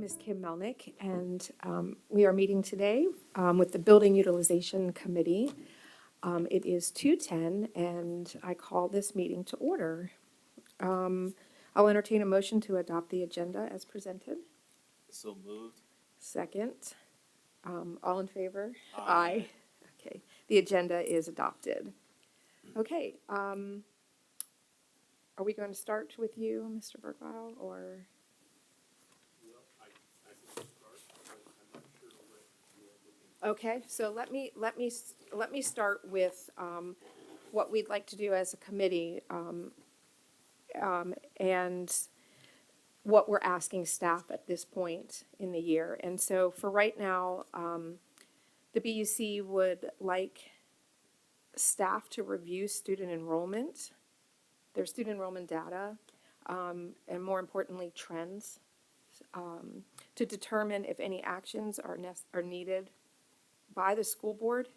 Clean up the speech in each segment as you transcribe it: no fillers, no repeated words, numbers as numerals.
name is Kim Melnick, and we are meeting today with the Building Utilization Committee. It is 2:10, and I call this meeting to order. I'll entertain a motion to adopt the agenda as presented. So moved. Second. All in favor? Aye. Okay, the agenda is adopted. Okay, are we going to start with you, Mr. Burkle, or? Well, I can start, but I'm not sure what you're looking. Okay, so let me start with what we'd like to do as a committee, and what we're asking staff at this point in the year. And so for right now, the BUC would like staff to review student enrollment, their student enrollment data, and more importantly, trends, to determine if any actions are needed by the school board,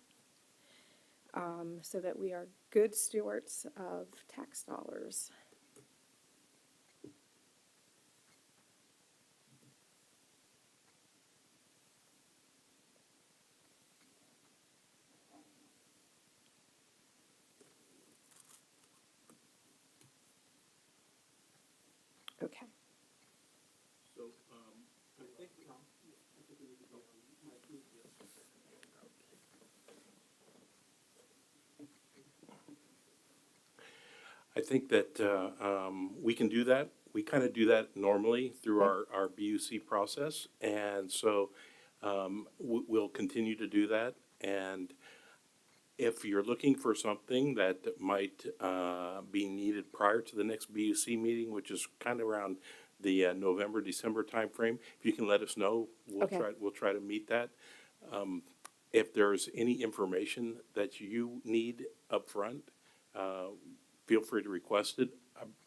so that we are good stewards of tax dollars. Okay. So, I think we need to go. I think that we can do that. We kind of do that normally through our BUC process. And so we'll continue to do that. And if you're looking for something that might be needed prior to the next BUC meeting, which is kind of around the November, December timeframe, if you can let us know, Okay. we'll try to meet that. If there's any information that you need up front, feel free to request it.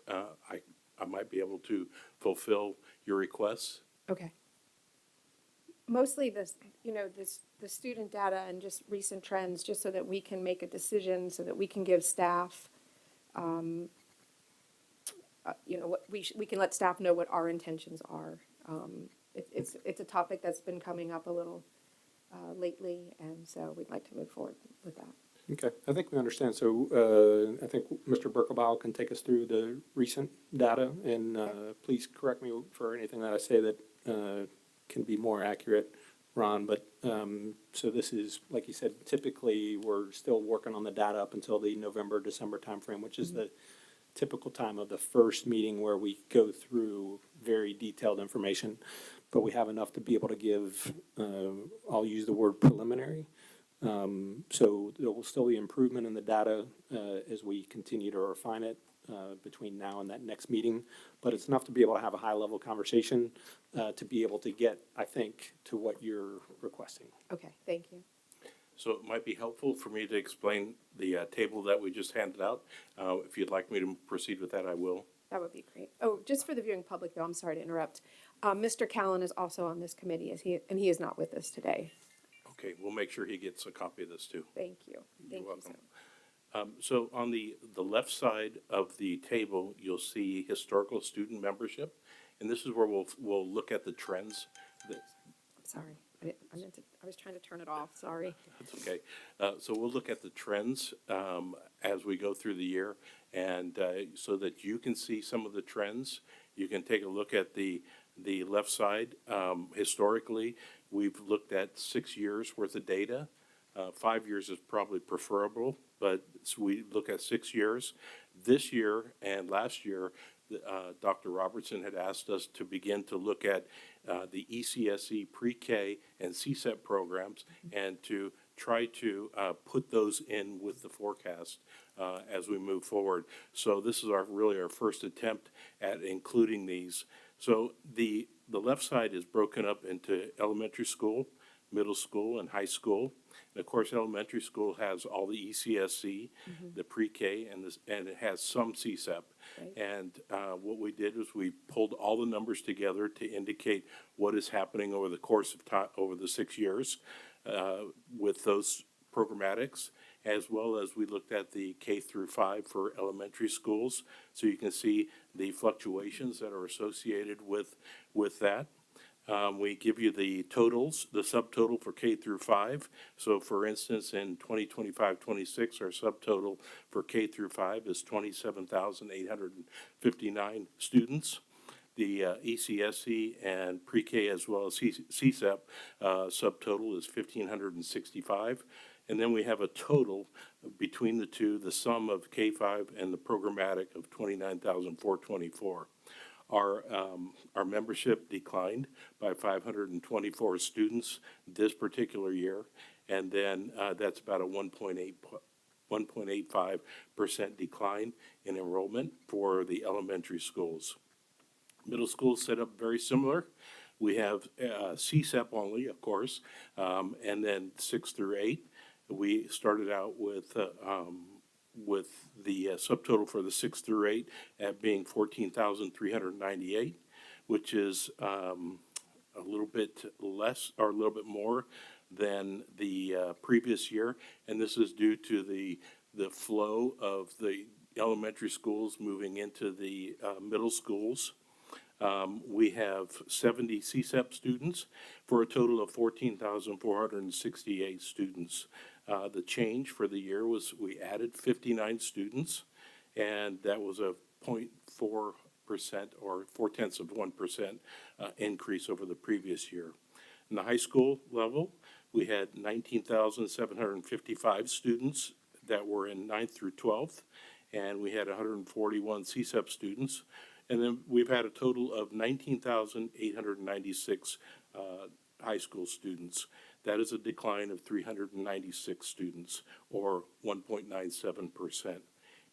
I might be able to fulfill your requests. Okay. Mostly the student data and just recent trends, just so that we can make a decision, so that we can give staff, what we can let staff know what our intentions are. It's a topic that's been coming up a little lately, and so we'd like to move forward with that. Okay, I think we understand. So I think Mr. Berkelbaum can take us through the recent data, and please correct me for anything that I say that can be more accurate, Ron. But so this is, like you said, typically we're still working on the data up until the November, December timeframe, which is the typical time of the first meeting where we go through very detailed information. But we have enough to be able to give, I'll use the word preliminary. So there will still be improvement in the data as we continue to refine it between now and that next meeting. But it's enough to be able to have a high-level conversation to be able to get, I think, to what you're requesting. Okay, thank you. So it might be helpful for me to explain the table that we just handed out. If you'd like me to proceed with that, I will. That would be great. Oh, just for the viewing public, though, I'm sorry to interrupt. Mr. Callen is also on this committee, and he is not with us today. Okay, we'll make sure he gets a copy of this too. Thank you. You're Thank you, welcome. sir. So on the left side of the table, you'll see historical student membership. And this is where we'll look at the trends. Sorry, I was trying to turn it off, sorry. That's okay. So we'll look at the trends as we go through the year. And so that you can see some of the trends, you can take a look at the left side. Historically, we've looked at 6 years worth of data. 5 years is probably preferable, but we look at 6 years. This year and last year, Dr. Robertson had asked us to begin to look at the ECSE pre-K and CSEP programs and to try to put those in with the forecast as we move forward. So this is really our first attempt at including these. So the left side is broken up into elementary school, middle school, and high school. And of course, elementary school has all the ECSC, the pre-K, and it has some CSEP. Right. And what we did was we pulled all the numbers together to indicate what is happening over the course of time, over the 6 years with those programmatics, as well as we looked at the K through 5 for elementary schools. So you can see the fluctuations that are associated with that. We give you the totals, the subtotal for K through 5. So for instance, in 2025-26, our subtotal for K through 5 is 27,859 students. The ECSC and pre-K as well as CSEP subtotal is 1,565. And then we have a total between the two, the sum of K-5 and the programmatic of 29,424. Our membership declined by 524 students this particular year, and then that's about a 1.85% decline in enrollment for the elementary schools. Middle school set up very similar. We have CSEP only, of course, and then 6 through 8. We started out with the subtotal for the 6 through 8 at being 14,398, which is a little bit less or a little bit more than the previous year, and this is due to the flow of the elementary schools moving into the middle schools. We have 70 CSEP students for a total of 14,468 students. The change for the year was we added 59 students, and that was a 0.4% or 0.4% increase over the previous year. In the high school level, we had 19,755 students that were in 9th through 12th, and we had 141 CSEP students. And then we've had a total of 19,896 high school students. That is a decline of 396 students, or 1.97%.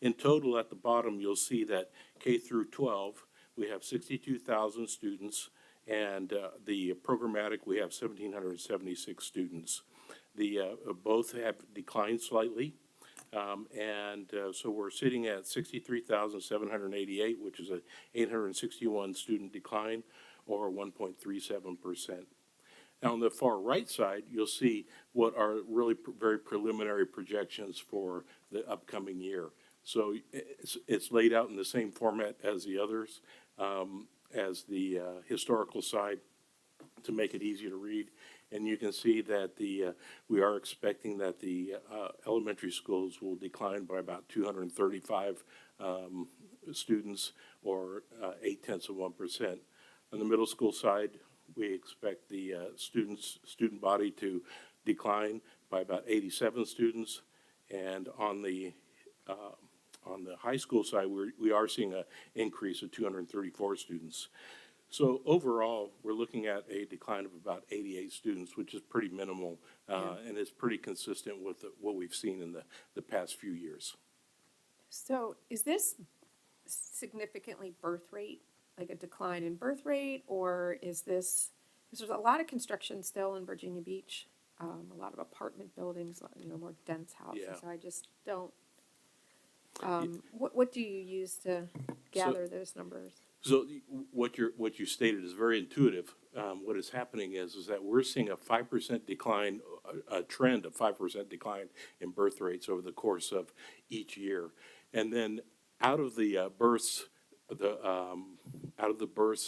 In total, at the bottom, you'll see that K through 12, we have 62,000 students, and the programmatic, we have 1,776 students. Both have declined slightly. So we're sitting at 63,788, which is a 861 student decline, or 1.37%. Now, on the far right side, you'll see what are really very preliminary projections for the upcoming year. So it's laid out in the same format as the others, as the historical side, to make it easy to read. And you can see that we are expecting that the elementary schools will decline by about 235 students, or 0.8%. On the middle school side, we expect the student body to decline by about 87 students, and on the high school side, we are seeing an increase of 234 students. So overall, we're looking at a decline of about 88 students, which is pretty minimal, and it's pretty consistent with what we've seen in the past few years. So is this significantly birth rate, like a decline in birth rate, or is this, because there's a lot of construction still in Virginia Beach, a lot of apartment buildings, more dense houses. Yeah. So I just don't, what do you use to gather those numbers? So what you stated is very intuitive. What is happening is that we're seeing a 5% decline, a trend of 5% decline in birth rates over the course of each year, and then out of the births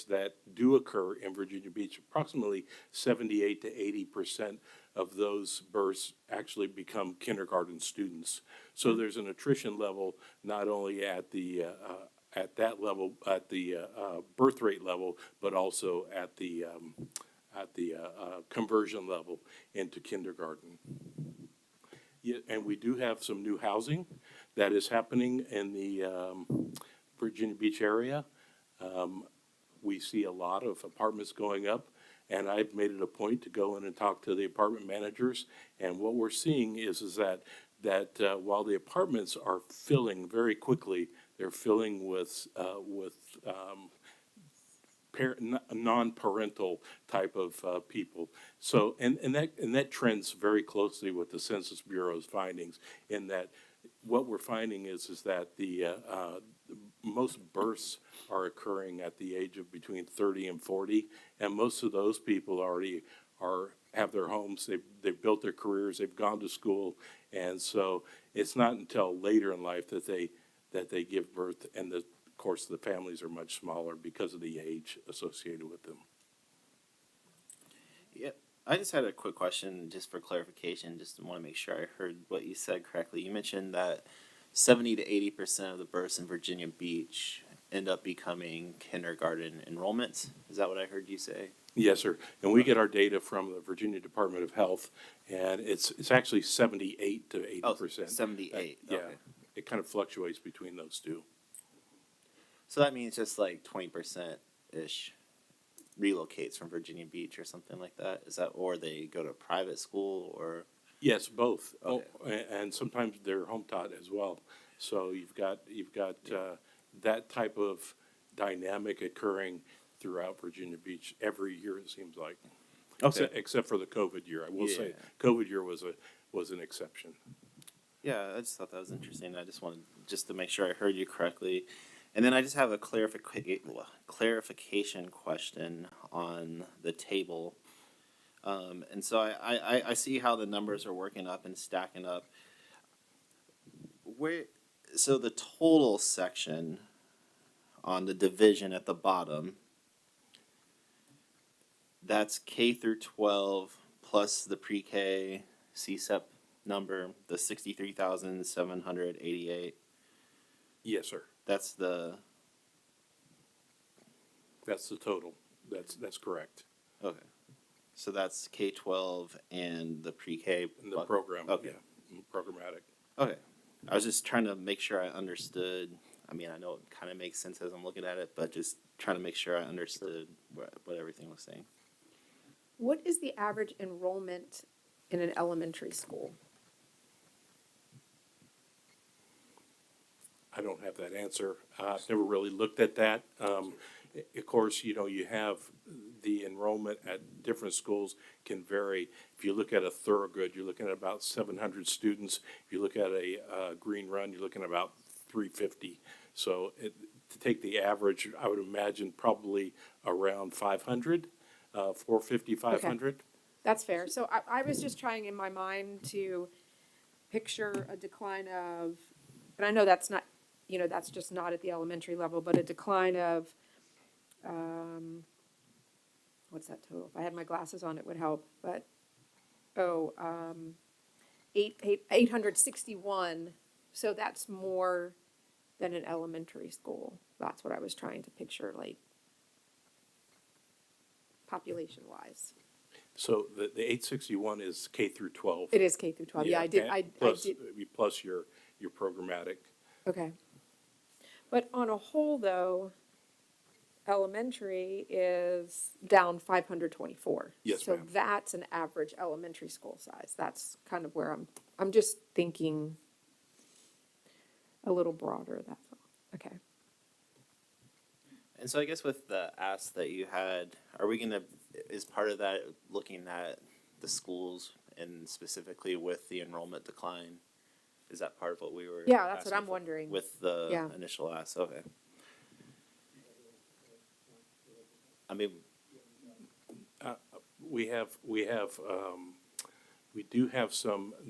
that do occur in Virginia Beach, approximately 78 to 80% of those births actually become kindergarten students. So there's an attrition level not only at that level, at the birth rate level, but also at the conversion level into kindergarten. Yeah, and we do have some new housing that is happening in the Virginia Beach area. We see a lot of apartments going up, and I've made it a point to go in and talk to the apartment managers. And what we're seeing is that while the apartments are filling very quickly, they're filling with non-parental type of people. So and that trends very closely with the Census Bureau's findings. In that, what we're finding is that the most births are occurring at the age of between 30 and 40, and most of those people already have their homes, they've built their careers, they've gone to school, and so it's not until later in life that they give birth, and of course the families are much smaller because of the age associated with them. Yep. I just had a quick question just for clarification. Just want to make sure I heard what you said correctly. You mentioned that 70 to 80% of the births in Virginia Beach end up becoming kindergarten enrollments. Is that what I heard you say? Yes, sir. And we get our data from the Virginia Department of Health, and it's actually 78 to 80%. 78. Yeah, Okay. it kind of fluctuates between those two. So that means just like 20% ish relocates from Virginia Beach or something like that. Is that, or they go to private school or? Yes, both. Oh, Okay. and sometimes they're home taught as well. So you've got that type of dynamic occurring throughout Virginia Beach every year, it seems like. Okay. Except for the COVID year. I will say, Yeah. COVID year was an exception. Yeah, I just thought that was interesting. I just wanted just to make sure I heard you correctly. And then I just have a clarification question on the table. And so I see how the numbers are working up and stacking up. So the total section on the division at the bottom, that's K through 12 plus the pre-K CSEP number, the 63,788. Yes, sir. That's the, That's the total. That's correct. okay. So that's K-12 and the pre-K. In the program, Okay. yeah, programmatic. Okay. I was just trying to make sure I understood. I mean, I know it kind of makes sense as I'm looking at it, but just trying to make sure I understood what everything was saying. What is the average enrollment in an elementary school? I don't have that answer. I've never really looked at that. Of course, you have the enrollment at different schools can vary. If you look at a Thorogood, you're looking at about 700 students. If you look at a Green Run, you're looking at about 350. So to take the average, I would imagine probably around 500, 450, 500. That's fair. So I was just trying in my mind to picture a decline of, and I know that's not, that's just not at the elementary level, but a decline of, what's that total? If I had my glasses on, it would help, but, 861. So that's more than an elementary school. That's what I was trying to picture, like, population-wise. So the 861 is K through 12. It is K through 12. Yeah, I did, and I plus, did. Plus your programmatic. Okay. But on a whole, though, elementary is down 524. Yes, So ma'am. that's an average elementary school size. That's kind of where I'm just thinking a little broader, that's all. Okay. And so I guess with the ask that you had, are we gonna, is part of that looking at the schools and specifically with the enrollment decline? Is that part of what we were? Yeah, that's what asking I'm for wondering. with the Yeah. initial ask, okay. I mean, We do have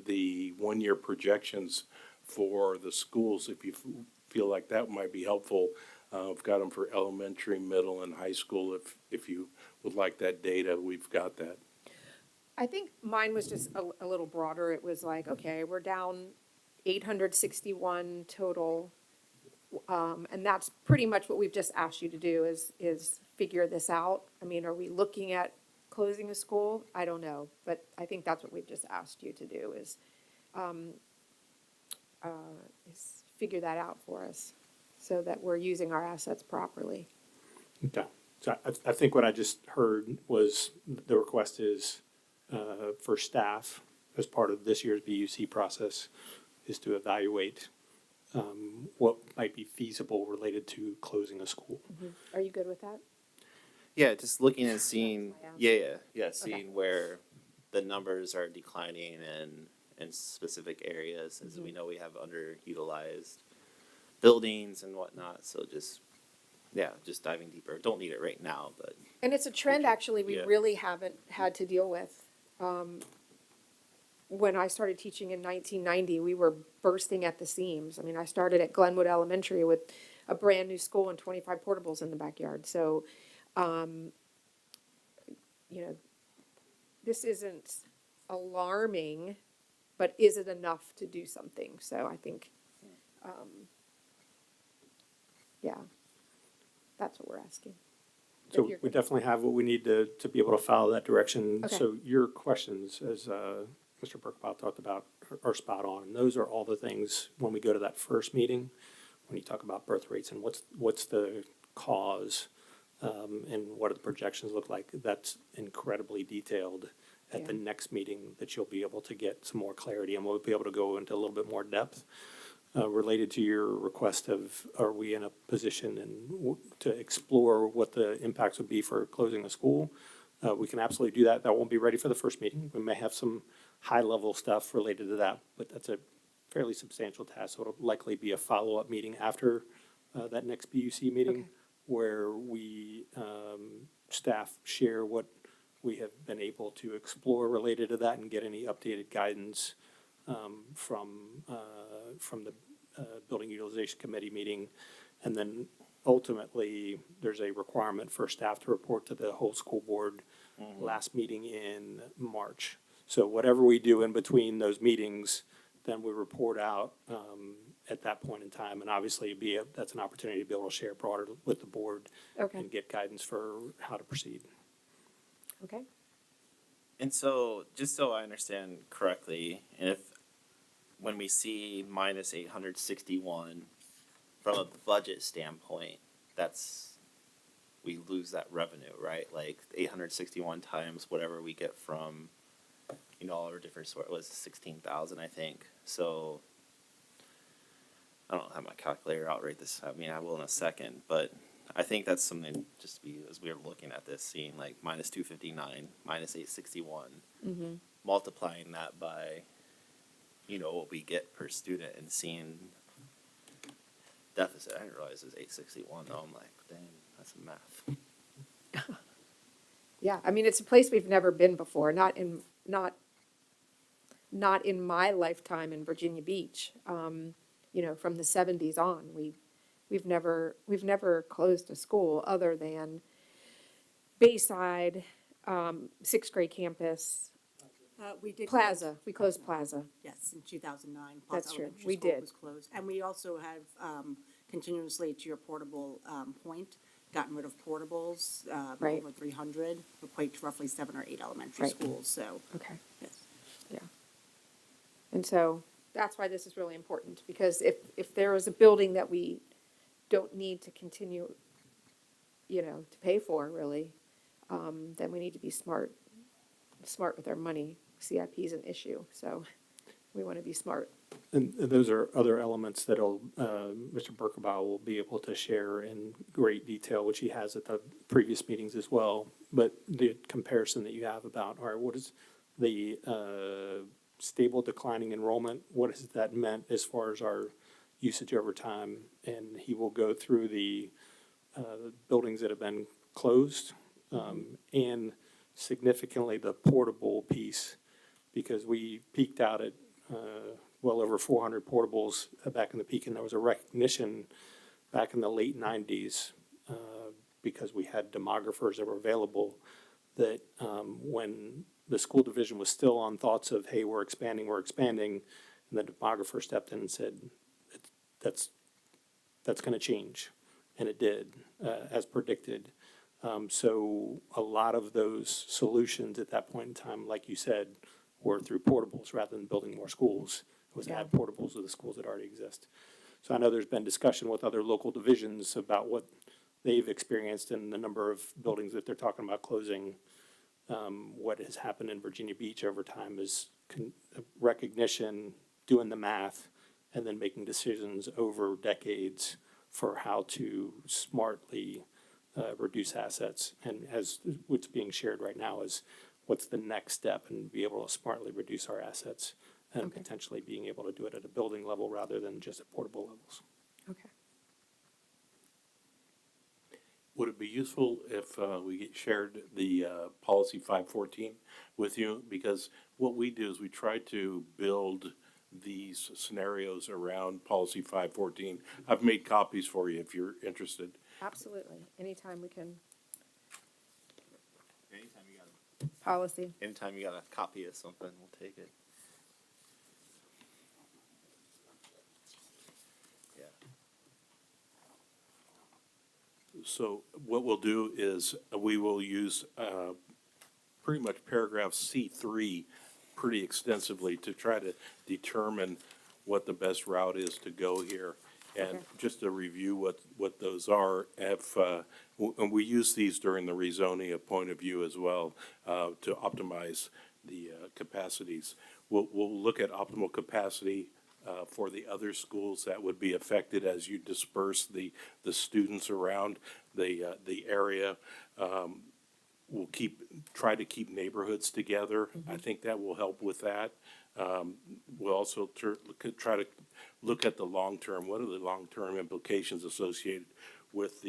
the 1 year projections for the schools, if you feel like that might be helpful. I've got them for elementary, middle, and high school. If you would like that data, we've got that. I think mine was just a little broader. It was like, okay, we're down 861 total. And that's pretty much what we've just asked you to do is figure this out. I mean, are we looking at closing a school? I don't know, but I think that's what we've just asked you to do is figure that out for us so that we're using our assets properly. Okay. So I think what I just heard was the request is for staff as part of this year's BUC process is to evaluate what might be feasible related to closing a school. Are you good with that? yeah, just looking and seeing, Yeah. seeing where the numbers are declining in specific areas, as we know we have underutilized buildings and whatnot. So just diving deeper. Don't need it right now, but And it's a trend actually we Yeah. really haven't had to deal with. When I started teaching in 1990, we were bursting at the seams. I mean, I started at Glenwood Elementary with a brand new school and 25 portables in the backyard. So, this isn't alarming, but is it enough to do something? So I think, yeah, that's what we're asking. If So you're we good. definitely have what we need to be able to follow that direction. Okay. So your questions, as Mr. Burkebile talked about, are spot on. And those are all the things when we go to that first meeting, when you talk about birth rates and what's the cause, and what do the projections look like. That's incredibly detailed at the Yeah. next meeting that you'll be able to get some more clarity, and we'll be able to go into a little bit more depth. Related to your request of, are we in a position to explore what the impacts would be for closing the school? We can absolutely do that. That won't be ready for the first meeting. We may have some high-level stuff related to that, but that's a fairly substantial task. So it'll likely be a follow-up meeting after that next BUC meeting, Okay. where we, staff share what we have been able to explore related to that and get any updated guidance from the Building Utilization Committee meeting. And then ultimately, there's a requirement for staff to report to the whole school board last meeting in March. So whatever we do in between those meetings, then we report out at that point in time. And obviously, that's an opportunity to be able to share broader with the board Okay, and get guidance for how to proceed. okay. And so, just so I understand correctly, when we see minus 861 from a budget standpoint, we lose that revenue, right? Like 861 times whatever we get from, all our different sort, was 16,000, I think. So I don't have my calculator out right this. I mean, I will in a second, but I think that's something just to be, as we were looking at this, seeing like minus 259, minus 861, multiplying that by, what we get per student and seeing deficit. I didn't realize it was 861 though. I'm like, dang, that's some math. Yeah, I mean, it's a place we've never been before, not in my lifetime in Virginia Beach. From the 70s on, we've never closed a school other than Bayside, sixth grade campus, We did. Plaza. We closed Plaza. Yes, in 2009. That's Plaza true. Elementary We School did. was closed. And we also have continuously, to your portable point, gotten rid of portables, Right. over 300, equate to roughly 7 or 8 elementary Right. schools, so, Okay. yes. Yeah. And so that's why this is really important, because if there is a building that we don't need to continue, to pay for really, then we need to be smart with our money. CIP is an issue, so we want to be smart. And those are other elements that'll, Mr. Burkebile will be able to share in great detail, which he has at the previous meetings as well. But the comparison that you have about, all right, what is the stable declining enrollment? What has that meant as far as our usage over time? And he will go through the buildings that have been closed and significantly the portable piece, because we peaked out at well over 400 portables back in the peak, and there was a recognition back in the late 90s because we had demographers that were available that when the school division was still on thoughts of, hey, we're expanding, and the demographer stepped in and said, that's going to change. And it did, as predicted. So a lot of those solutions at that point in time, like you said, were through portables rather than building more schools. It was Yeah. add portables to the schools that already exist. So I know there's been discussion with other local divisions about what they've experienced and the number of buildings that they're talking about closing. What has happened in Virginia Beach over time is recognition, doing the math, and then making decisions over decades for how to smartly reduce assets. And as what's being shared right now is what's the next step and be able to smartly reduce our assets and Okay. potentially being able to do it at a building level rather than just at portable levels. Okay. Would it be useful if we shared the policy 514 with you? Because what we do is we try to build these scenarios around policy 514. I've made copies for you if you're interested. Absolutely. Anytime we can. Anytime you got policy. Anytime you got a copy of something, we'll take it. Yeah. So what we'll do is we will use pretty much paragraph C3 pretty extensively to try to determine what the best route is to go here. And Okay. just to review what those are, and we use these during the rezoning of point of view as well, to optimize the capacities. We'll look at optimal capacity for the other schools that would be affected as you disperse the students around the area. We'll try to keep neighborhoods together. I think that will help with that. We'll also try to look at the long-term. What are the long-term implications associated with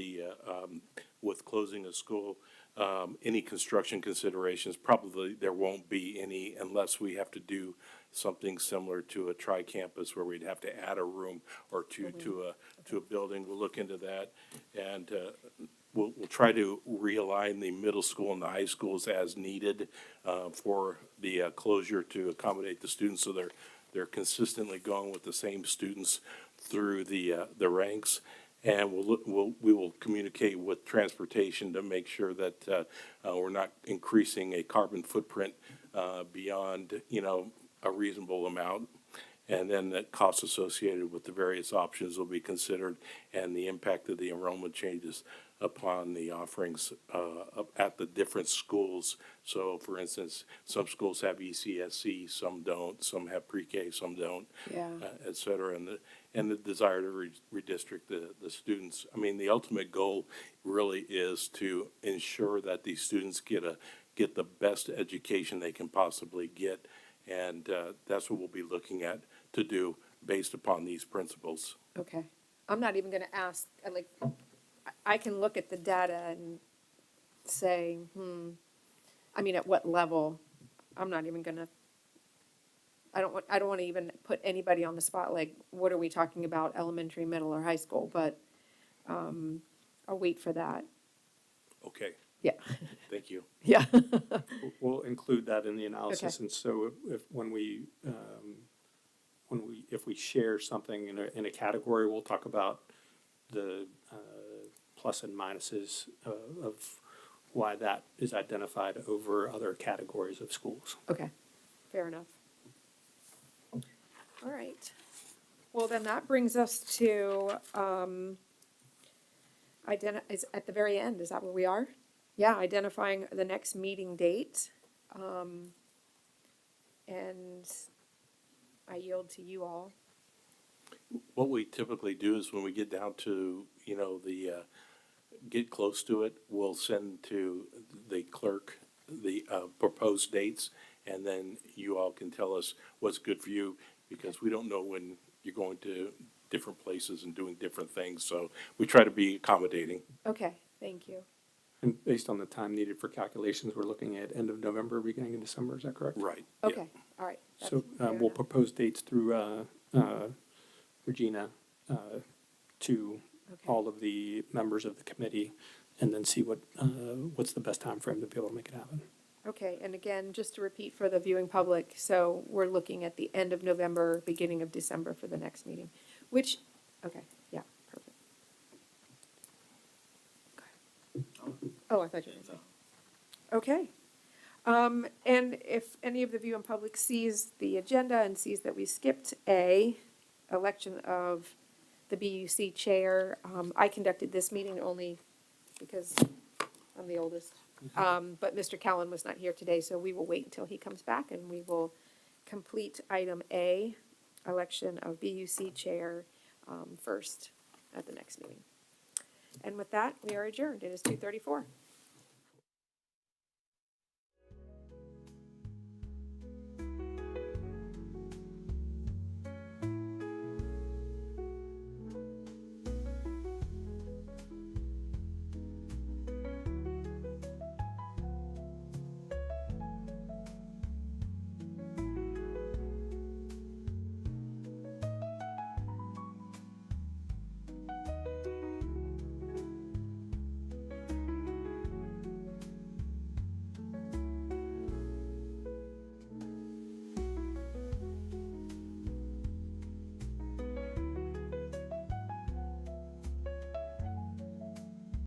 with closing a school? Any construction considerations? Probably there won't be any unless we have to do something similar to a tri-campus where we'd have to add a room or two to a building. We'll look into that. And we'll try to realign the middle school and the high schools as needed for the closure to accommodate the students, so they're consistently going with the same students through the ranks. And we will communicate with transportation to make sure that we're not increasing a carbon footprint beyond, a reasonable amount. And then the costs associated with the various options will be considered, and the impact of the enrollment changes upon the offerings at the different schools. So, for instance, some schools have ECSC, some don't, some have pre-K, some don't, Yeah. et cetera, and the desire to redistrict the students. I mean, the ultimate goal really is to ensure that these students get the best education they can possibly get, and that's what we'll be looking at to do based upon these principles. Okay. I'm not even gonna ask, I can look at the data and say, I mean, at what level? I'm not even gonna, I don't want to even put anybody on the spot, like, what are we talking about, elementary, middle, or high school? But, I'll wait for that. Okay, Yeah, thank you. yeah. We'll include that in the analysis, Okay. and so if we share something in a category, we'll talk about the plus and minuses of why that is identified over other categories of schools. Okay, fair enough. All right. Well, then that brings us to, is at the very end, is that where we are? Yeah, identifying the next meeting date. And I yield to you all. What we typically do is when we get down to, get close to it, we'll send to the clerk the proposed dates, and then you all can tell us what's good for you, because we don't know when you're going to different places and doing different things, so we try to be accommodating. Okay, thank you. And based on the time needed for calculations, we're looking at end of November, beginning of December, is that correct? Right. yeah. Okay, all right. So that's fair we'll enough. propose dates through Regina to Okay. all of the members of the committee, and then see what's the best time frame to be able to make it happen. Okay, and again, just to repeat for the viewing public, so we're looking at the end of November, beginning of December for the next meeting, which, okay, yeah, perfect. Oh, I thought you were gonna say. Okay. And if any of the viewing public sees the agenda and sees that we skipped A, election of the BUC chair, I conducted this meeting only because I'm the oldest. But Mr. Callen was not here today, so we will wait until he comes back and we will complete item A, election of BUC chair, first at the next meeting. And with that, we are adjourned. It is 2:34.